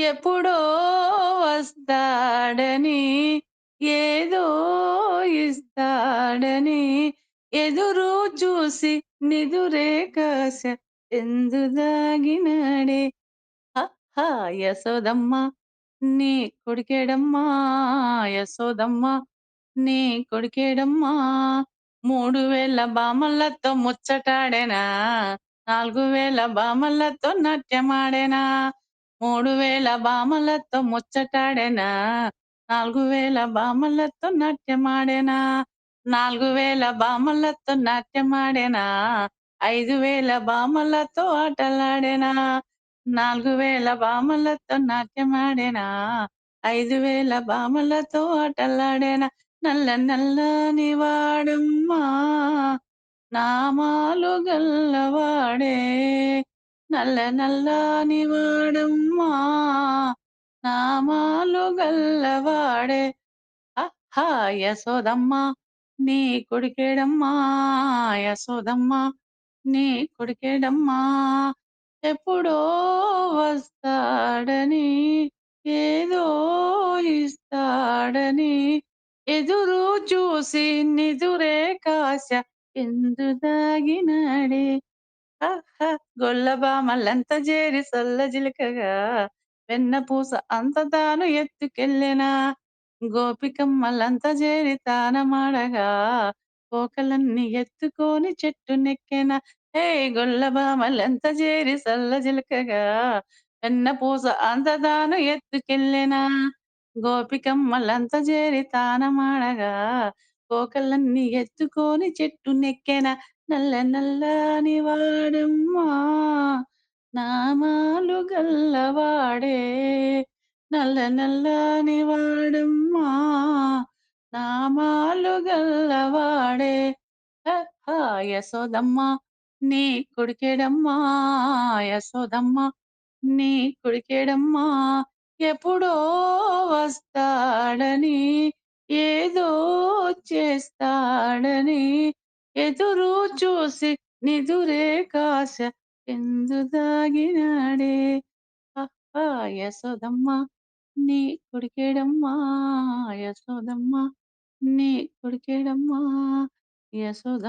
ఎప్పుడో వస్తాడని, ఏదో ఇస్తాడని, ఎదురు చూసి నిదురే కాస ఎందు దాగినాడే. హ! యశోదమ్మ నీ కొడుకేడమ్మా, యశోదమ్మ నీ కొడుకేడమ్మా, 3000 బామలతో ముచ్చటాడెనా, 4000 బామలతో నాట్యమాడెనా, 3000 బామలతో ముచ్చటాడెనా, 4000 బామలతో నాట్యమాడెనా, 4000 బామలతో నాట్యమాడెనా, 5000 బామలతో ఆటలాడెనా, 4000 భామలతో నాట్యమాడెనా, 5000 భామలతో ఆటలాడెనా, నల్ల నల్లని వాడమ్మా నామాలు గల్లవాడే, నల్ల నల్లని వాడమ్మా నామాలు గల్లవాడే. ఆహా! యశోదమ్మ నీ కొడుకేడమ్మా, యశోదమ్మ నీ కొడుకేడమ్మా, ఎప్పుడో వస్తాడని, ఏదో ఇస్తాడని, ఎదురు చూసి నిదురే కాశ ఎందు దాగినాడే. ఆహా! గొల్లభామలంత జేరి సల్లజిలకగా, వెన్నపూస అంత తాను ఎత్తుకెళ్ళెనా, గోపికమ్మలంత జేరి తానమాడగా, కోకలన్నీ ఎత్తుకొని చెట్టునెక్కెనా. హే! గొల్లభామలంత జేరి సల్లజిలకగా, వెన్నపూస అంత తాను ఎత్తుకెళ్ళెనా, గోపికమ్మలంత జేరి తానమాడగా, కోకలన్నీ ఎత్తుకొని చెట్టునెక్కెనా. నల్ల నల్లని వాడమ్మా నామాలు గల్లవాడే, నల్ల నల్లని వాడమ్మా నామాలు గల్లవాడే. హ! యశోదమ్మ నీ కొడుకేడమ్మా, యశోదమ్మ నీ కొడుకేడమ్మా, ఎప్పుడో వస్తాడని, ఏదో చేస్తాడని, ఎదురు చూసి నిదురే కాశ ఎందు దాగినాడే. ఆహా! యశోదమ్మ నీ కొడుకేడమ్మా, యశోదమ్మ నీ కొడుకేడమ్మా, యశోద